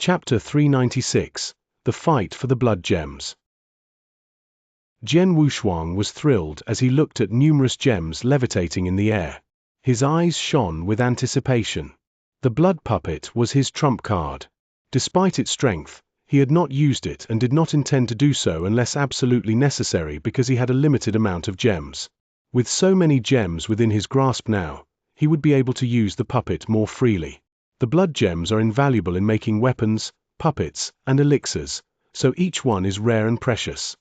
Chapter 396, The Fight for the Blood Gems. Jian Wushuang was thrilled as he looked at numerous gems levitating in the air. His eyes shone with anticipation. The blood puppet was his trump card. Despite its strength, he had not used it and did not intend to do so unless absolutely necessary because he had a limited amount of gems. With so many gems within his grasp now, he would be able to use the puppet more freely. The blood gems are invaluable in making weapons, puppets, and elixirs, so each one is rare and precious.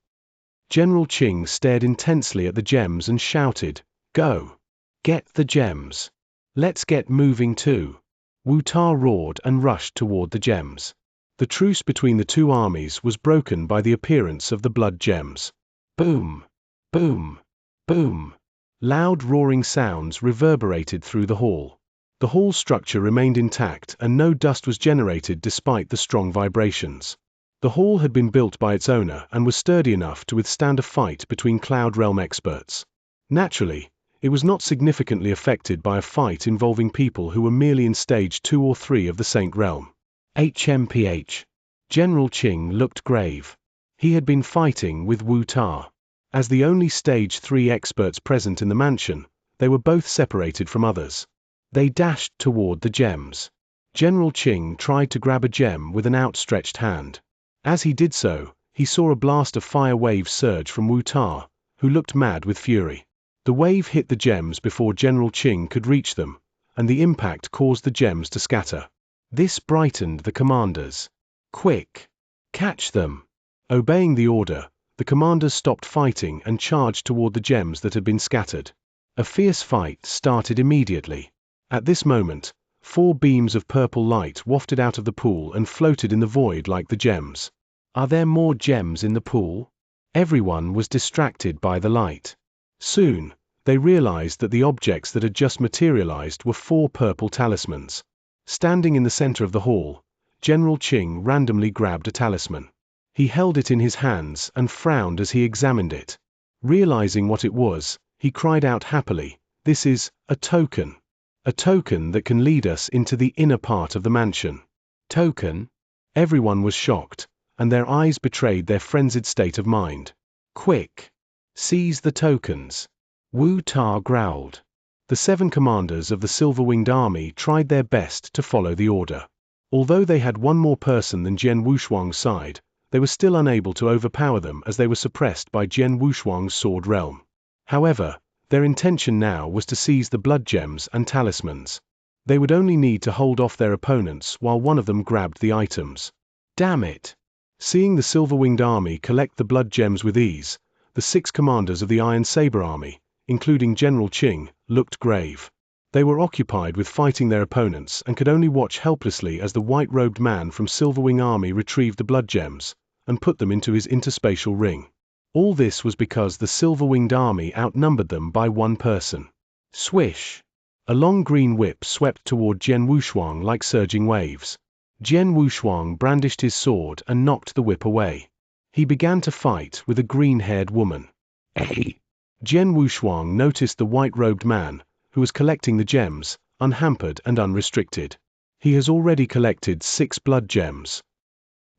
General Qing stared intensely at the gems and shouted, "Go! Get the gems! Let's get moving too!" Wu Ta roared and rushed toward the gems. The truce between the two armies was broken by the appearance of the blood gems. Boom! Boom! Boom! Loud roaring sounds reverberated through the hall. The hall structure remained intact and no dust was generated despite the strong vibrations. The hall had been built by its owner and was sturdy enough to withstand a fight between Cloud Realm experts. Naturally, it was not significantly affected by a fight involving people who were merely in stage 2 or 3 of the Saint Realm. HMPH. General Qing looked grave. He had been fighting with Wu Ta. As the only stage 3 experts present in the mansion, they were both separated from others. They dashed toward the gems. General Qing tried to grab a gem with an outstretched hand. As he did so, he saw a blast of fire wave surge from Wu Ta, who looked mad with fury. The wave hit the gems before General Qing could reach them, and the impact caused the gems to scatter. This brightened the commanders. "Quick! Catch them!" Obeying the order, the commanders stopped fighting and charged toward the gems that had been scattered. A fierce fight started immediately. At this moment, 4 beams of purple light wafted out of the pool and floated in the void like the gems. Are there more gems in the pool? Everyone was distracted by the light. Soon, they realized that the objects that had just materialized were 4 purple talismans. Standing in the center of the hall, General Qing randomly grabbed a talisman. He held it in his hands and frowned as he examined it. Realizing what it was, he cried out happily, "This is a token. A token that can lead us into the inner part of the mansion." Token? Everyone was shocked, and their eyes betrayed their frenzied state of mind. "Quick! Seize the tokens!" Wu Ta growled. The 7 commanders of the Silver-Winged Army tried their best to follow the order. Although they had one more person than Jian Wushuang's side, they were still unable to overpower them as they were suppressed by Jian Wushuang's sword realm. However, their intention now was to seize the blood gems and talismans. They would only need to hold off their opponents while one of them grabbed the items. Damn it! Seeing the Silver-Winged Army collect the blood gems with ease, the 6 commanders of the Iron Saber Army, including General Qing, looked grave. They were occupied with fighting their opponents and could only watch helplessly as the white-robed man from Silverwing Army retrieved the blood gems and put them into his interspatial ring. All this was because the Silver-Winged Army outnumbered them by 1 person. Swish! A long green whip swept toward Jian Wushuang like surging waves. Jian Wushuang brandished his sword and knocked the whip away. He began to fight with a green-haired woman. Hey! Jian Wushuang noticed the white-robed man, who was collecting the gems, unhampered and unrestricted. He has already collected 6 blood gems.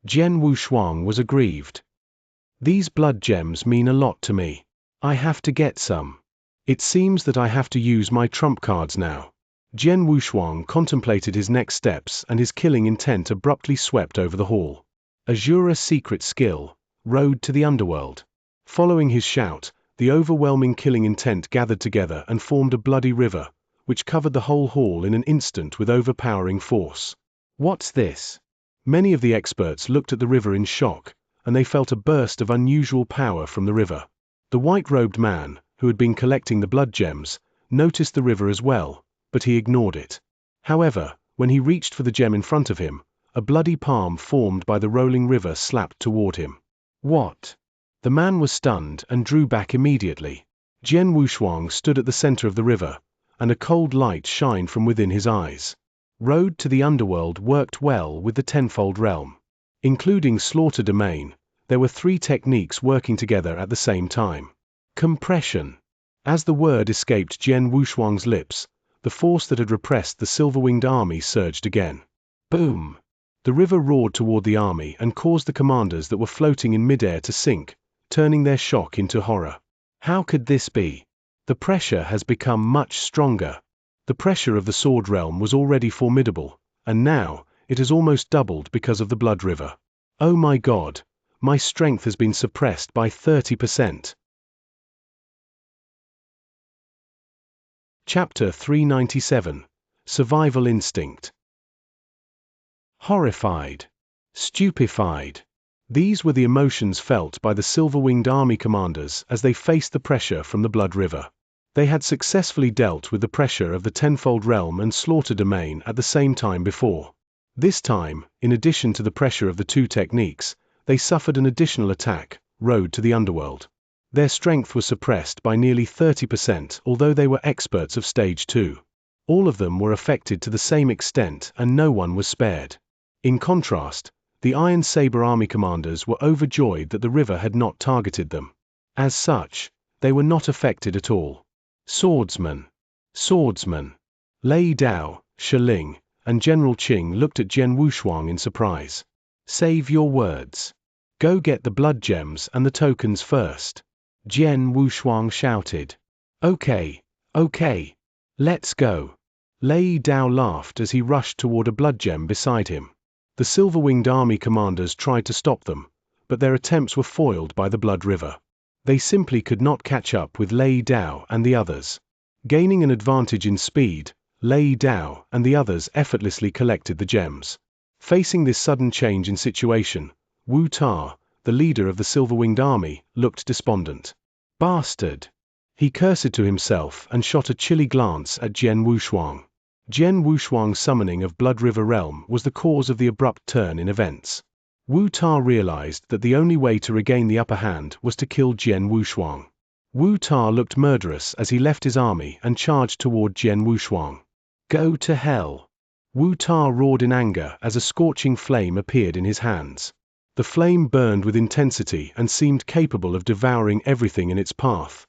Jian Wushuang was aggrieved. "These blood gems mean a lot to me. I have to get some. It seems that I have to use my trump cards now." Jian Wushuang contemplated his next steps and his killing intent abruptly swept over the hall. Azura secret skill, road to the underworld. Following his shout, the overwhelming killing intent gathered together and formed a bloody river, which covered the whole hall in an instant with overpowering force. What's this? Many of the experts looked at the river in shock, and they felt a burst of unusual power from the river. The white-robed man, who had been collecting the blood gems, noticed the river as well, but he ignored it. However, when he reached for the gem in front of him, a bloody palm formed by the rolling river slapped toward him. What? The man was stunned and drew back immediately. Jian Wushuang stood at the center of the river, and a cold light shined from within his eyes. Road to the underworld worked well with the Tenfold Realm. Including Slaughter Domain, there were 3 techniques working together at the same time. Compression. As the word escaped Jian Wushuang's lips, the force that had repressed the Silver-Winged Army surged again. Boom! The river roared toward the army and caused the commanders that were floating in midair to sink, turning their shock into horror. How could this be? The pressure has become much stronger. The pressure of the Sword Realm was already formidable, and now, it has almost doubled because of the Blood River. Oh my God, my strength has been suppressed by 30%. Chapter 397. Survival Instinct. Horrified. Stupefied. These were the emotions felt by the silver-winged army commanders as they faced the pressure from the Blood River. They had successfully dealt with the pressure of the Tenfold Realm and Slaughter Domain at the same time before. This time, in addition to the pressure of the two techniques, they suffered an additional attack, Road to the Underworld. Their strength was suppressed by nearly 30%, although they were experts of Stage 2. All of them were affected to the same extent and no one was spared. In contrast, the Iron Saber army commanders were overjoyed that the river had not targeted them. As such, they were not affected at all. Swordsman. Swordsman. Lei Dao, Shiling, and General Qing looked at Jian Wushuang in surprise. Save your words. Go get the blood gems and the tokens first. Jian Wushuang shouted. Okay, okay. Let's go. Lei Dao laughed as he rushed toward a blood gem beside him. The silver-winged army commanders tried to stop them, but their attempts were foiled by the Blood River. They simply could not catch up with Lei Dao and the others. Gaining an advantage in speed, Lei Dao and the others effortlessly collected the gems. Facing this sudden change in situation, Wu Ta, the leader of the silver-winged army, looked despondent. Bastard! He cursed to himself and shot a chilly glance at Jian Wushuang. Jian Wushuang's summoning of Blood River Realm was the cause of the abrupt turn in events. Wu Ta realized that the only way to regain the upper hand was to kill Jian Wushuang. Wu Ta looked murderous as he left his army and charged toward Jian Wushuang. Go to hell! Wu Ta roared in anger as a scorching flame appeared in his hands. The flame burned with intensity and seemed capable of devouring everything in its path.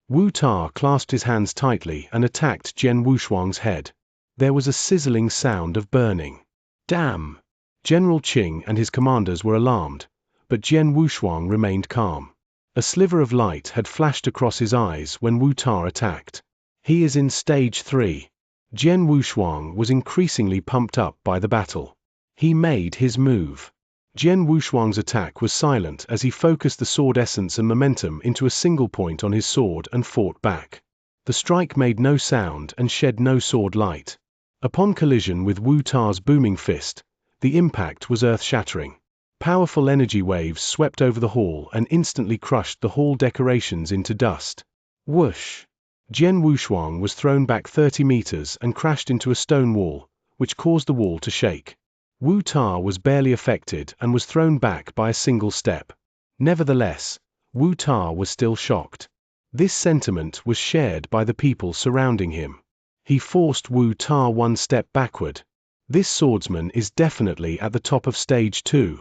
Wu Ta clasped his hands tightly and attacked Jian Wushuang's head. There was a sizzling sound of burning. Damn! General Qing and his commanders were alarmed, but Jian Wushuang remained calm. A sliver of light had flashed across his eyes when Wu Ta attacked. He is in Stage 3. Jian Wushuang was increasingly pumped up by the battle. He made his move. Jian Wushuang's attack was silent as he focused the sword essence and momentum into a single point on his sword and fought back. The strike made no sound and shed no sword light. Upon collision with Wu Ta's booming fist, the impact was earth-shattering. Powerful energy waves swept over the hall and instantly crushed the hall decorations into dust. Whoosh! Jian Wushuang was thrown back 30 meters and crashed into a stone wall, which caused the wall to shake. Wu Ta was barely affected and was thrown back by a single step. Nevertheless, Wu Ta was still shocked. This sentiment was shared by the people surrounding him. He forced Wu Ta one step backward. This swordsman is definitely at the top of Stage 2.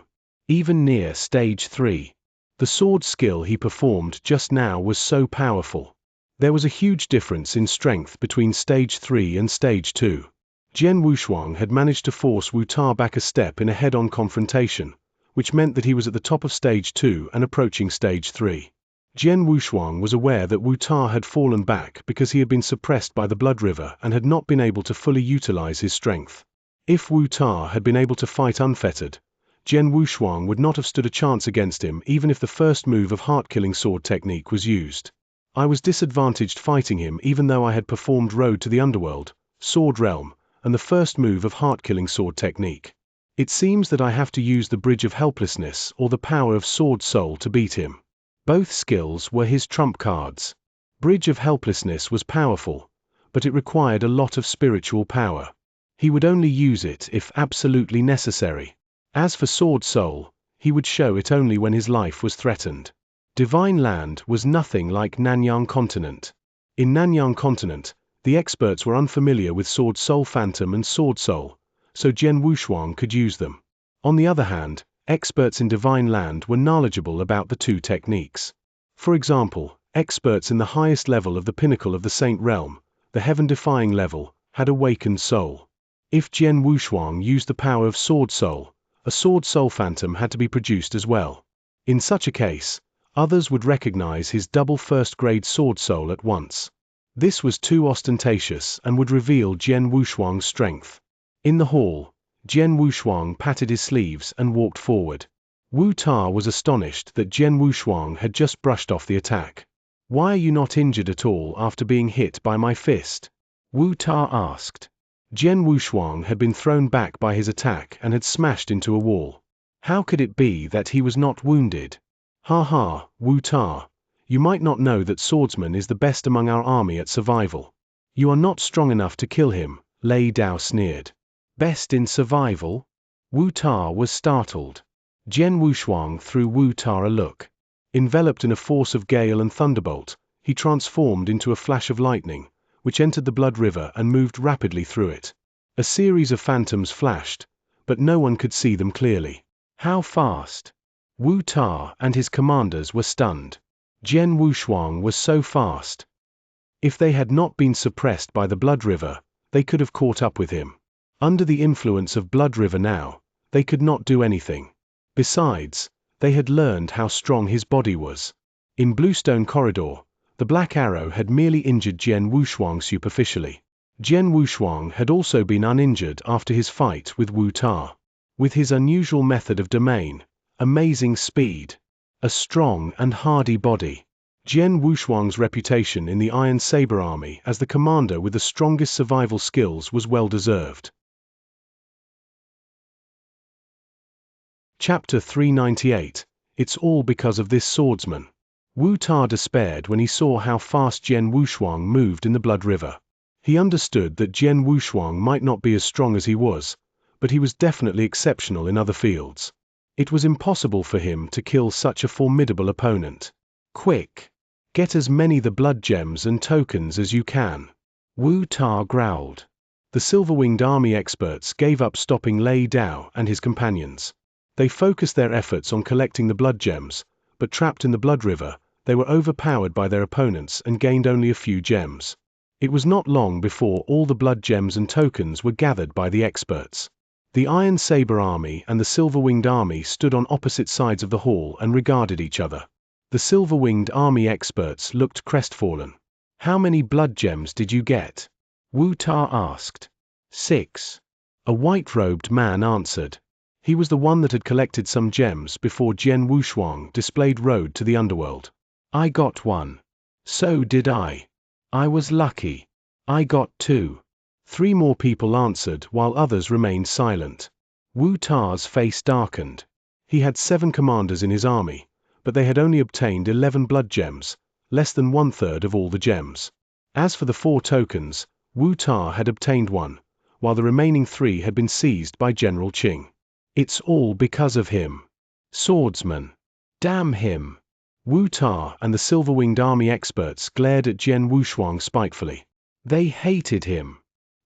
Even near Stage 3. The sword skill he performed just now was so powerful. There was a huge difference in strength between Stage 3 and Stage 2. Jian Wushuang had managed to force Wu Ta back a step in a head-on confrontation, which meant that he was at the top of Stage 2 and approaching Stage 3. Jian Wushuang was aware that Wu Ta had fallen back because he had been suppressed by the Blood River and had not been able to fully utilize his strength. If Wu Ta had been able to fight unfettered, Jian Wushuang would not have stood a chance against him even if the first move of heart-killing sword technique was used. I was disadvantaged fighting him even though I had performed Road to the Underworld, Sword Realm, and the first move of heart-killing sword technique. It seems that I have to use the Bridge of Helplessness or the power of Sword Soul to beat him. Both skills were his trump cards. Bridge of Helplessness was powerful, but it required a lot of spiritual power. He would only use it if absolutely necessary. As for Sword Soul, he would show it only when his life was threatened. Divine Land was nothing like Nanyang Continent. In Nanyang Continent, the experts were unfamiliar with Sword Soul Phantom and Sword Soul, so Jian Wushuang could use them. On the other hand, experts in Divine Land were knowledgeable about the two techniques. For example, experts in the highest level of the pinnacle of the Saint Realm, the heaven-defying level, had awakened soul. If Jian Wushuang used the power of Sword Soul, a Sword Soul Phantom had to be produced as well. In such a case, others would recognize his double first-grade Sword Soul at once. This was too ostentatious and would reveal Jian Wushuang's strength. In the hall, Jian Wushuang patted his sleeves and walked forward. Wu Ta was astonished that Jian Wushuang had just brushed off the attack. "Why are you not injured at all after being hit by my fist?" Wu Ta asked. Jian Wushuang had been thrown back by his attack and had smashed into a wall. How could it be that he was not wounded? "Ha ha, Wu Ta. You might not know that Swordsman is the best among our army at survival. You are not strong enough to kill him," Lei Dao sneered. "Best in survival?" Wu Ta was startled. Jian Wushuang threw Wu Ta a look. Enveloped in a force of gale and thunderbolt, he transformed into a flash of lightning, which entered the blood river and moved rapidly through it. A series of phantoms flashed, but no one could see them clearly. How fast? Wu Ta and his commanders were stunned. Jian Wushuang was so fast. If they had not been suppressed by the blood river, they could have caught up with him. Under the influence of blood river now, they could not do anything. Besides, they had learned how strong his body was. In Bluestone Corridor, the Black Arrow had merely injured Jian Wushuang superficially. Jian Wushuang had also been uninjured after his fight with Wu Ta. With his unusual method of domain, amazing speed, a strong and hardy body, Jian Wushuang's reputation in the Iron Saber Army as the commander with the strongest survival skills was well deserved. Chapter 398. It's all because of this swordsman. Wu Ta despaired when he saw how fast Jian Wushuang moved in the blood river. He understood that Jian Wushuang might not be as strong as he was, but he was definitely exceptional in other fields. It was impossible for him to kill such a formidable opponent. "Quick! Get as many the blood gems and tokens as you can," Wu Ta growled. The silver-winged army experts gave up stopping Lei Dao and his companions. They focused their efforts on collecting the blood gems, but trapped in the blood river, they were overpowered by their opponents and gained only a few gems. It was not long before all the blood gems and tokens were gathered by the experts. The Iron Saber Army and the Silver-Winged Army stood on opposite sides of the hall and regarded each other. The Silver-Winged Army experts looked crestfallen. "How many blood gems did you get?" Wu Ta asked. 6. A white-robed man answered. He was the one that had collected some gems before Jian Wushuang displayed road to the underworld. "I got 1. So did I. I was lucky. I got 2. 3 more people answered while others remained silent. Wu Ta's face darkened. He had 7 commanders in his army, but they had only obtained 11 blood gems, less than 1/3 of all the gems. As for the 4 tokens, Wu Ta had obtained 1, while the remaining 3 had been seized by General Qing. "It's all because of him. Swordsman. Damn him." Wu Ta and the Silver-Winged Army experts glared at Jian Wushuang spitefully. They hated him.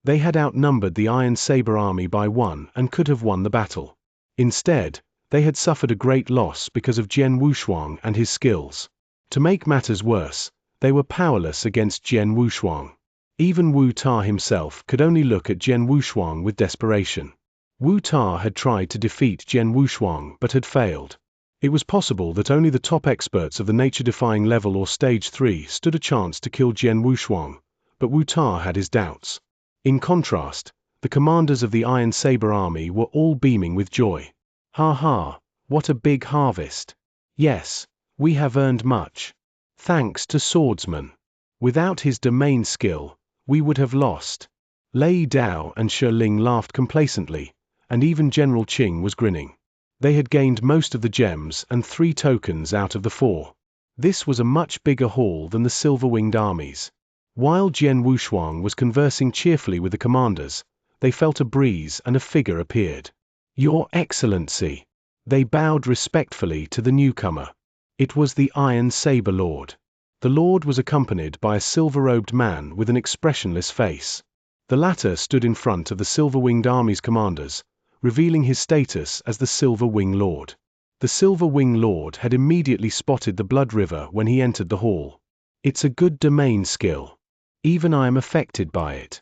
They had outnumbered the Iron Saber Army by 1 and could have won the battle. Instead, they had suffered a great loss because of Jian Wushuang and his skills. To make matters worse, they were powerless against Jian Wushuang. Even Wu Ta himself could only look at Jian Wushuang with desperation. Wu Ta had tried to defeat Jian Wushuang but had failed. It was possible that only the top experts of the nature-defying level or stage 3 stood a chance to kill Jian Wushuang, but Wu Ta had his doubts. In contrast, the commanders of the Iron Saber Army were all beaming with joy. "Ha ha, what a big harvest. Yes, we have earned much. Thanks to Swordsman. Without his domain skill, we would have lost." Lei Dao and Shi Ling laughed complacently, and even General Qing was grinning. They had gained most of the gems and 3 tokens out of the 4. This was a much bigger haul than the Silver-Winged Armies. While Jian Wushuang was conversing cheerfully with the commanders, they felt a breeze and a figure appeared. "Your Excellency." They bowed respectfully to the newcomer. It was the Iron Saber Lord. The Lord was accompanied by a silver-robed man with an expressionless face. The latter stood in front of the Silver-Winged Army's commanders, revealing his status as the Silver Wing Lord. The Silver Wing Lord had immediately spotted the blood river when he entered the hall. "It's a good domain skill. Even I am affected by it.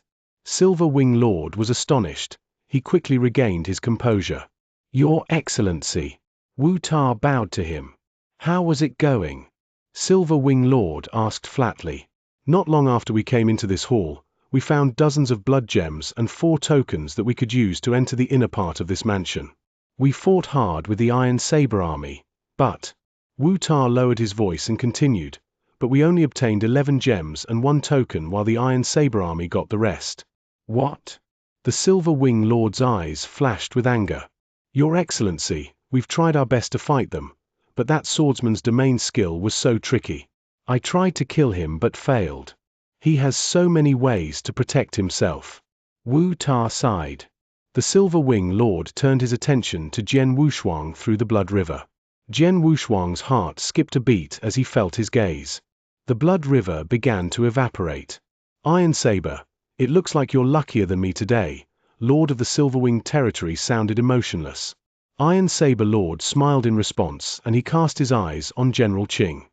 Silver Wing Lord was astonished. He quickly regained his composure. Your Excellency. Wu Ta bowed to him. How was it going? Silver Wing Lord asked flatly. Not long after we came into this hall, we found dozens of blood gems and 4 tokens that we could use to enter the inner part of this mansion. We fought hard with the Iron Saber army, but... Wu Ta lowered his voice and continued, but we only obtained 11 gems and 1 token while the Iron Saber army got the rest. What? The Silver Wing Lord's eyes flashed with anger. Your Excellency, we've tried our best to fight them, but that swordsman's domain skill was so tricky. I tried to kill him but failed. He has so many ways to protect himself. Wu Ta sighed. The Silver Wing Lord turned his attention to Jian Wushuang through the Blood River. Jian Wushuang's heart skipped a beat as he felt his gaze. The Blood River began to evaporate. Iron Saber, it looks like you're luckier than me today. Lord of the Silverwing territory sounded emotionless. Iron Saber Lord smiled in response and he cast his eyes on General Qing.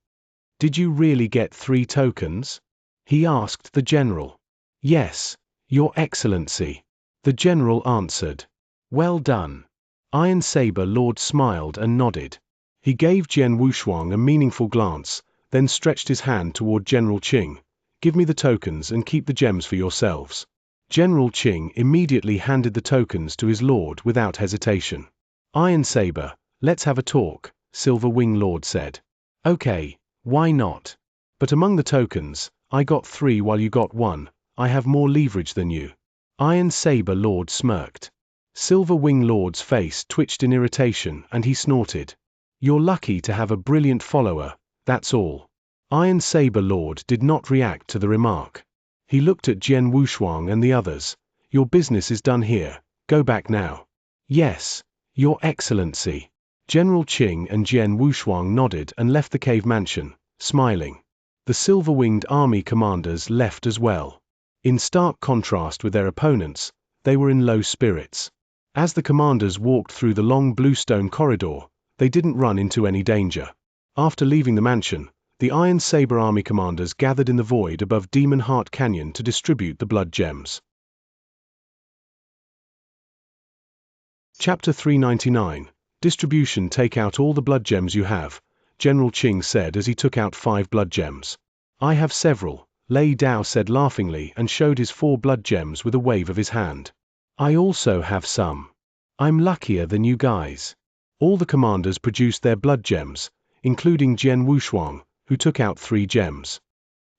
Did you really get 3 tokens? He asked the general. Yes, Your Excellency. The general answered. Well done. Iron Saber Lord smiled and nodded. He gave Jian Wushuang a meaningful glance, then stretched his hand toward General Qing. Give me the tokens and keep the gems for yourselves. General Qing immediately handed the tokens to his lord without hesitation. Iron Saber, let's have a talk, Silver Wing Lord said. Okay, why not? But among the tokens, I got 3 while you got 1, I have more leverage than you. Iron Saber Lord smirked. Silver Wing Lord's face twitched in irritation and he snorted. You're lucky to have a brilliant follower, that's all. Iron Saber Lord did not react to the remark. He looked at Jian Wushuang and the others. Your business is done here, go back now. Yes, Your Excellency. General Qing and Jian Wushuang nodded and left the cave mansion, smiling. The silver-winged army commanders left as well. In stark contrast with their opponents, they were in low spirits. As the commanders walked through the long bluestone corridor, they didn't run into any danger. After leaving the mansion, the Iron Saber army commanders gathered in the void above Demon Heart Canyon to distribute the blood gems. Chapter 399. Distribution. Take out all the blood gems you have, General Qing said as he took out 5 blood gems. I have several, Lei Dao said laughingly and showed his 4 blood gems with a wave of his hand. I also have some. I'm luckier than you guys. All the commanders produced their blood gems, including Jian Wushuang, who took out 3 gems.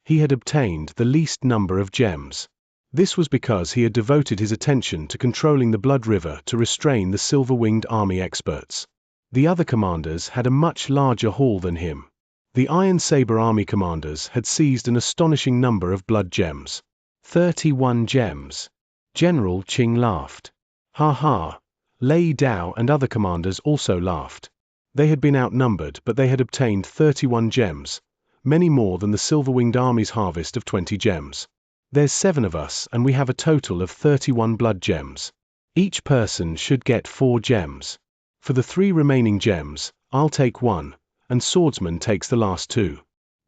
He had obtained the least number of gems. This was because he had devoted his attention to controlling the Blood River to restrain the silver-winged army experts. The other commanders had a much larger haul than him. The Iron Saber army commanders had seized an astonishing number of blood gems. 31 gems. General Qing laughed. Ha ha. Lei Dao and other commanders also laughed. They had been outnumbered but they had obtained 31 gems, many more than the silver-winged army's harvest of 20 gems. There's 7 of us and we have a total of 31 blood gems. Each person should get 4 gems. For the 3 remaining gems, I'll take 1, and Swordsman takes the last 2.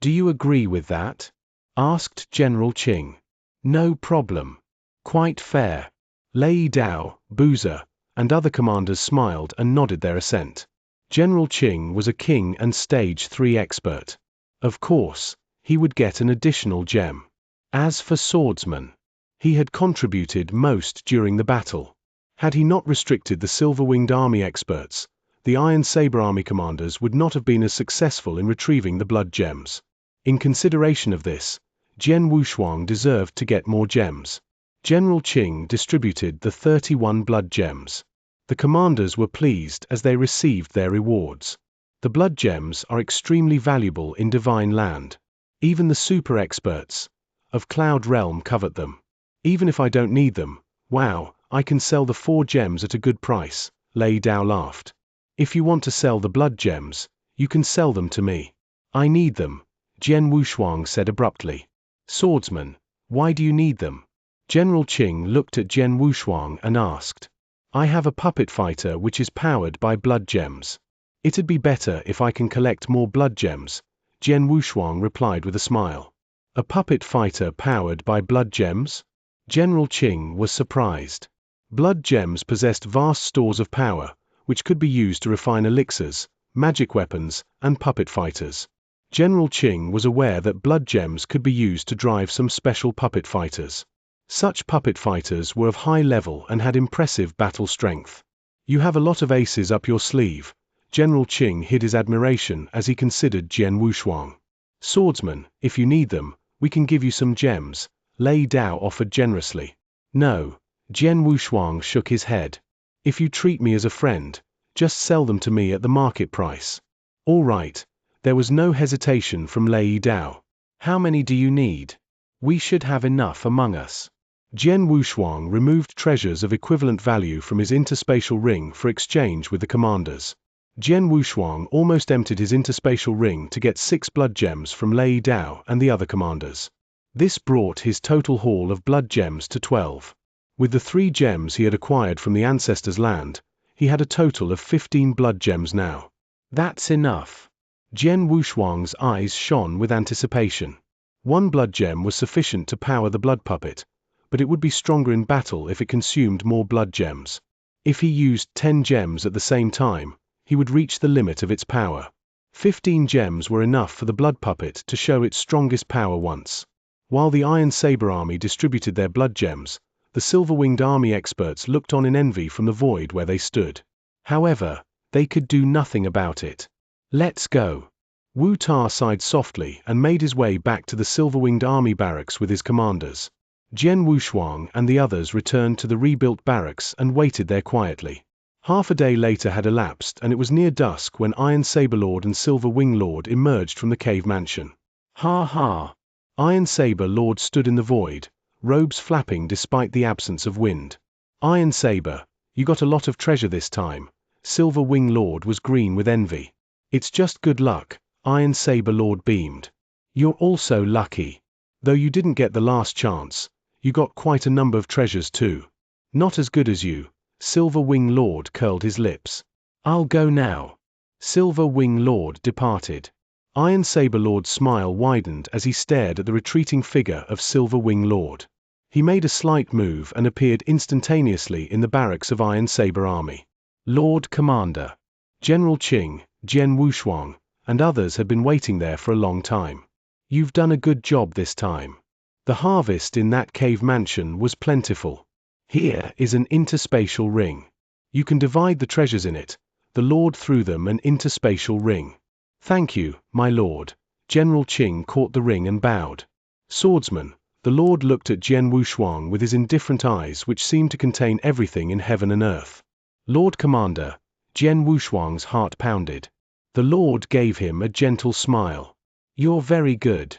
Do you agree with that? Asked General Qing. No problem. Quite fair. Lei Dao, Boozer, and other commanders smiled and nodded their assent. General Qing was a king and stage 3 expert. Of course, he would get an additional gem. As for Swordsman, he had contributed most during the battle. Had he not restricted the silver-winged army experts, the Iron Saber army commanders would not have been as successful in retrieving the blood gems. In consideration of this, Jian Wushuang deserved to get more gems. General Qing distributed the 31 blood gems. The commanders were pleased as they received their rewards. The blood gems are extremely valuable in Divine Land. Even the super experts of Cloud Realm covet them. Even if I don't need them, wow, I can sell the 4 gems at a good price, Lei Dao laughed. If you want to sell the blood gems, you can sell them to me. I need them, Jian Wushuang said abruptly. Swordsman, why do you need them? General Qing looked at Jian Wushuang and asked. I have a puppet fighter which is powered by blood gems. It'd be better if I can collect more blood gems, Jian Wushuang replied with a smile. A puppet fighter powered by blood gems? General Qing was surprised. Blood gems possessed vast stores of power, which could be used to refine elixirs, magic weapons, and puppet fighters. General Qing was aware that blood gems could be used to drive some special puppet fighters. Such puppet fighters were of high level and had impressive battle strength. You have a lot of aces up your sleeve. General Qing hid his admiration as he considered Jian Wushuang. Swordsman, if you need them, we can give you some gems, Lei Dao offered generously. No, Jian Wushuang shook his head. If you treat me as a friend, just sell them to me at the market price. All right. There was no hesitation from Lei Dao. How many do you need? We should have enough among us. Jian Wushuang removed treasures of equivalent value from his interspatial ring for exchange with the commanders. Jian Wushuang almost emptied his interspatial ring to get 6 blood gems from Lei Dao and the other commanders. This brought his total haul of blood gems to 12. With the 3 gems he had acquired from the ancestors' land, he had a total of 15 blood gems now. That's enough. Jian Wushuang's eyes shone with anticipation. 1 blood gem was sufficient to power the blood puppet, but it would be stronger in battle if it consumed more blood gems. If he used 10 gems at the same time, he would reach the limit of its power. 15 gems were enough for the blood puppet to show its strongest power once. While the Iron Saber army distributed their blood gems, the silver-winged army experts looked on in envy from the void where they stood. However, they could do nothing about it. Let's go. Wu Ta sighed softly and made his way back to the silver-winged army barracks with his commanders. Jian Wushuang and the others returned to the rebuilt barracks and waited there quietly. Half a day later had elapsed and it was near dusk when Iron Saber Lord and Silver Wing Lord emerged from the cave mansion. Ha ha! Iron Saber Lord stood in the void, robes flapping despite the absence of wind. Iron Saber, you got a lot of treasure this time. Silver Wing Lord was green with envy. It's just good luck, Iron Saber Lord beamed. You're also lucky. Though you didn't get the last chance, you got quite a number of treasures too. Not as good as you, Silver Wing Lord curled his lips. I'll go now. Silver Wing Lord departed. Iron Saber Lord's smile widened as he stared at the retreating figure of Silver Wing Lord. He made a slight move and appeared instantaneously in the barracks of Iron Saber Army. Lord Commander. General Qing, Jian Wushuang, and others had been waiting there for a long time. You've done a good job this time. The harvest in that cave mansion was plentiful. Here is an interspatial ring. You can divide the treasures in it. The Lord threw them an interspatial ring. Thank you, my lord. General Qing caught the ring and bowed. Swordsman, the Lord looked at Jian Wushuang with his indifferent eyes which seemed to contain everything in heaven and earth. Lord Commander, Jian Wushuang's heart pounded. The Lord gave him a gentle smile. You're very good.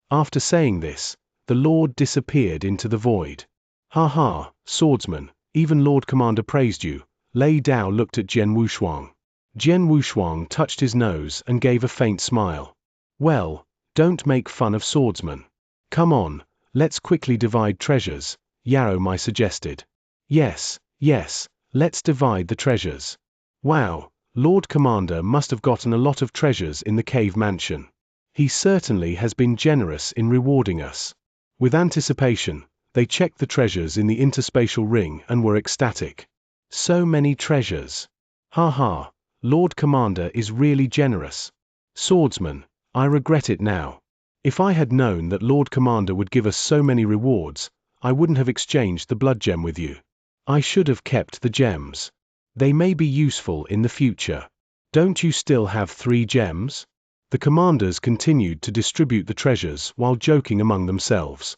After saying this, the Lord disappeared into the void. Ha ha, Swordsman, even Lord Commander praised you. Lei Dao looked at Jian Wushuang. Jian Wushuang touched his nose and gave a faint smile. Well, don't make fun of Swordsman. Come on, let's quickly divide treasures, Yarrow Mai suggested. Yes, let's divide the treasures. Wow, Lord Commander must have gotten a lot of treasures in the cave mansion. He certainly has been generous in rewarding us. With anticipation, they checked the treasures in the interspatial ring and were ecstatic. So many treasures. Ha ha. Lord Commander is really generous. Swordsman, I regret it now. If I had known that Lord Commander would give us so many rewards, I wouldn't have exchanged the blood gem with you. I should have kept the gems. They may be useful in the future. Don't you still have 3 gems? The commanders continued to distribute the treasures while joking among themselves.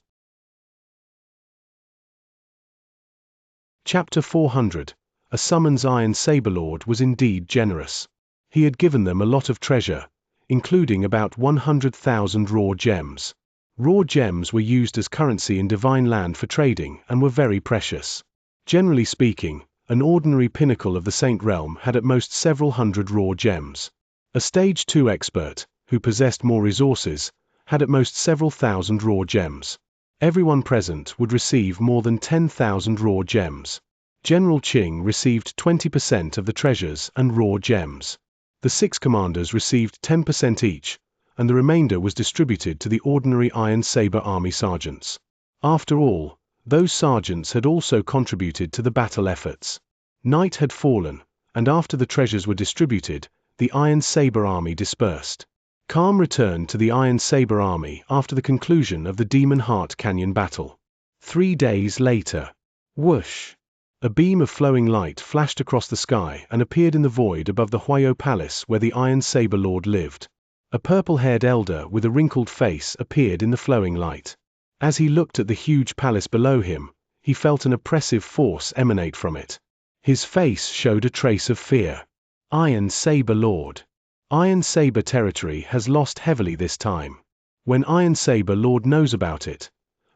Chapter 400. A Summons. Iron Saber Lord was indeed generous. He had given them a lot of treasure, including about 100,000 raw gems. Raw gems were used as currency in Divine Land for trading and were very precious. Generally speaking, an ordinary pinnacle of the Saint Realm had at most several hundred raw gems. A Stage 2 expert, who possessed more resources, had at most several thousand raw gems. Everyone present would receive more than 10,000 raw gems. General Qing received 20% of the treasures and raw gems. The 6 commanders received 10% each, and the remainder was distributed to the ordinary Iron Saber Army sergeants. After all, Those sergeants had also contributed to the battle efforts. Night had fallen, and after the treasures were distributed, the Iron Saber army dispersed. Calm returned to the Iron Saber army after the conclusion of the Demon Heart Canyon battle. 3 days later. Whoosh! A beam of flowing light flashed across the sky and appeared in the void above the Huayo Palace where the Iron Saber Lord lived. A purple-haired elder with a wrinkled face appeared in the flowing light. As he looked at the huge palace below him, he felt an oppressive force emanate from it. His face showed a trace of fear. Iron Saber Lord. Iron Saber territory has lost heavily this time. When Iron Saber Lord knows about it,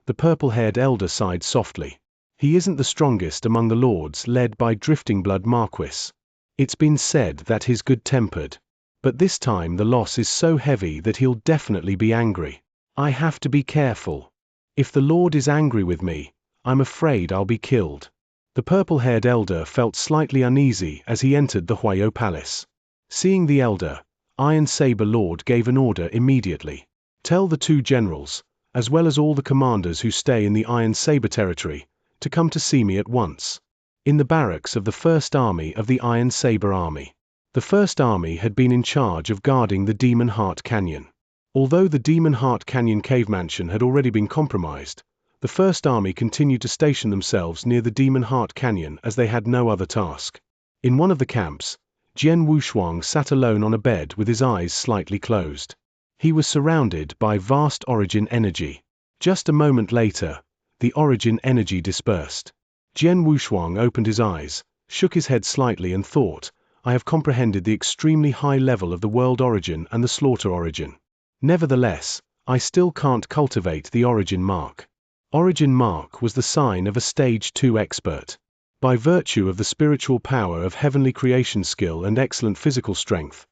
the purple-haired elder sighed softly. He isn't the strongest among the lords led by Drifting Blood Marquis. It's been said that he's good-tempered. But this time the loss is so heavy that he'll definitely be angry. I have to be careful. If the Lord is angry with me, I'm afraid I'll be killed. The purple-haired elder felt slightly uneasy as he entered the Huayo Palace. Seeing the elder, Iron Saber Lord gave an order immediately. Tell the 2 generals, as well as all the commanders who stay in the Iron Saber territory, to come to see me at once. In the barracks of the First Army of the Iron Saber Army. The First Army had been in charge of guarding the Demon Heart Canyon. Although the Demon Heart Canyon cave mansion had already been compromised, the First Army continued to station themselves near the Demon Heart Canyon as they had no other task. In one of the camps, Jian Wushuang sat alone on a bed with his eyes slightly closed. He was surrounded by vast origin energy. Just a moment later, the origin energy dispersed. Jian Wushuang opened his eyes, shook his head slightly and thought, I have comprehended the extremely high level of the world origin and the slaughter origin. Nevertheless, I still can't cultivate the origin mark. Origin mark was the sign of a stage 2 expert. By virtue of the spiritual power of heavenly creation skill and excellent physical strength,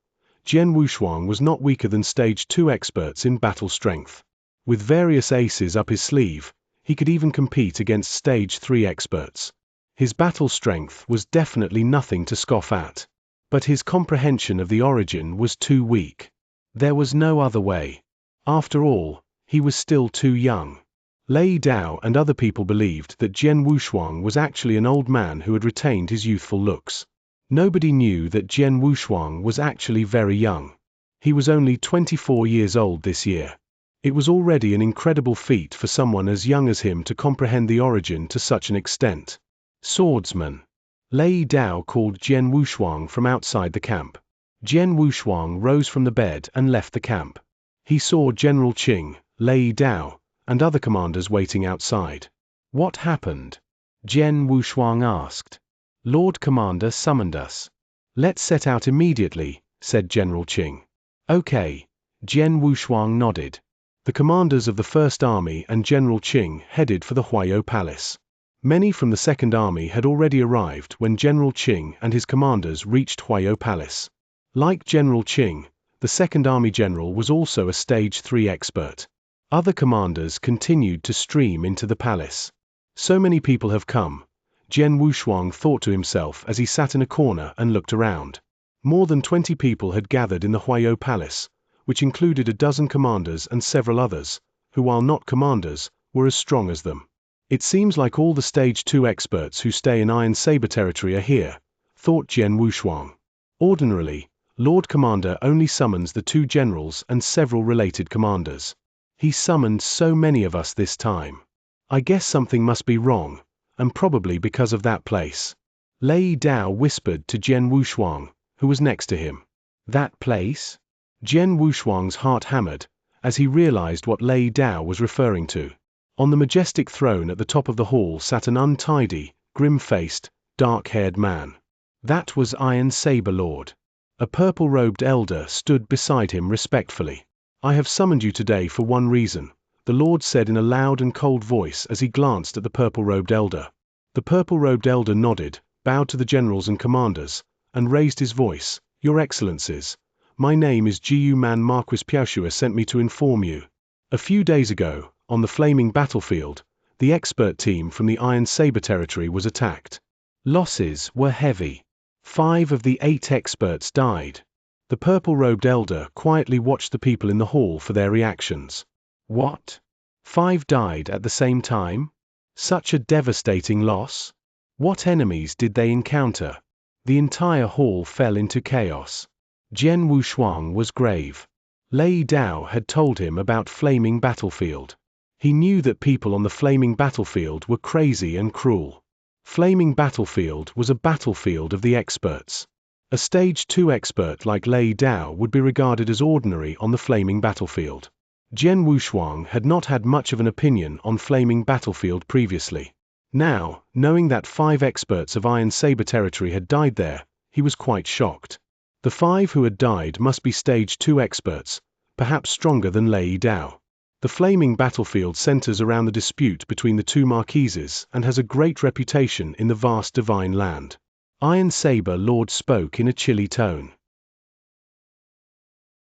Jian Wushuang was not weaker than stage 2 experts in battle strength. With various aces up his sleeve, he could even compete against stage 3 experts. His battle strength was definitely nothing to scoff at. But his comprehension of the origin was too weak. There was no other way. After all, he was still too young. Lei Dao and other people believed that Jian Wushuang was actually an old man who had retained his youthful looks. Nobody knew that Jian Wushuang was actually very young. He was only 24 years old this year. It was already an incredible feat for someone as young as him to comprehend the origin to such an extent. Swordsman. Lei Dao called Jian Wushuang from outside the camp. Jian Wushuang rose from the bed and left the camp. He saw General Qing, Lei Dao, and other commanders waiting outside. What happened? Jian Wushuang asked. Lord Commander summoned us. Let's set out immediately, said General Qing. Okay. Jian Wushuang nodded. The commanders of the First Army and General Qing headed for the Huayo Palace. Many from the Second Army had already arrived when General Qing and his commanders reached Huayo Palace. Like General Qing, the Second Army General was also a Stage 3 expert. Other commanders continued to stream into the palace. So many people have come, Jian Wushuang thought to himself as he sat in a corner and looked around. More than 20 people had gathered in the Huayo Palace, which included a dozen commanders and several others, who while not commanders, were as strong as them. It seems like all the Stage 2 experts who stay in Iron Saber territory are here, thought Jian Wushuang. Ordinarily, Lord Commander only summons the 2 generals and several related commanders. He summoned so many of us this time. I guess something must be wrong, and probably because of that place. Lei Dao whispered to Jian Wushuang, who was next to him. That place? Jian Wushuang's heart hammered, as he realized what Lei Dao was referring to. On the majestic throne at the top of the hall sat an untidy, grim-faced, dark-haired man. That was Iron Saber Lord. A purple-robed elder stood beside him respectfully. I have summoned you today for one reason, the Lord said in a loud and cold voice as he glanced at the purple-robed elder. The purple-robed elder nodded, bowed to the generals and commanders, and raised his voice. Your Excellencies, my name is Jiu Man Marquis Piaoshua sent me to inform you. A few days ago, on the flaming battlefield, the expert team from the Iron Saber territory was attacked. Losses were heavy. 5 of the 8 experts died. The purple-robed elder quietly watched the people in the hall for their reactions. What? 5 died at the same time? Such a devastating loss? What enemies did they encounter? The entire hall fell into chaos. Jian Wushuang was grave. Lei Dao had told him about Flaming Battlefield. He knew that people on the Flaming Battlefield were crazy and cruel. Flaming Battlefield was a battlefield of the experts. A Stage 2 expert like Lei Dao would be regarded as ordinary on the Flaming Battlefield. Jian Wushuang had not had much of an opinion on Flaming Battlefield previously. Now, knowing that 5 experts of Iron Saber territory had died there, he was quite shocked. The 5 who had died must be Stage 2 experts, perhaps stronger than Lei Dao. The Flaming Battlefield centers around the dispute between the 2 marquises and has a great reputation in the vast divine land. Iron Saber Lord spoke in a chilly tone.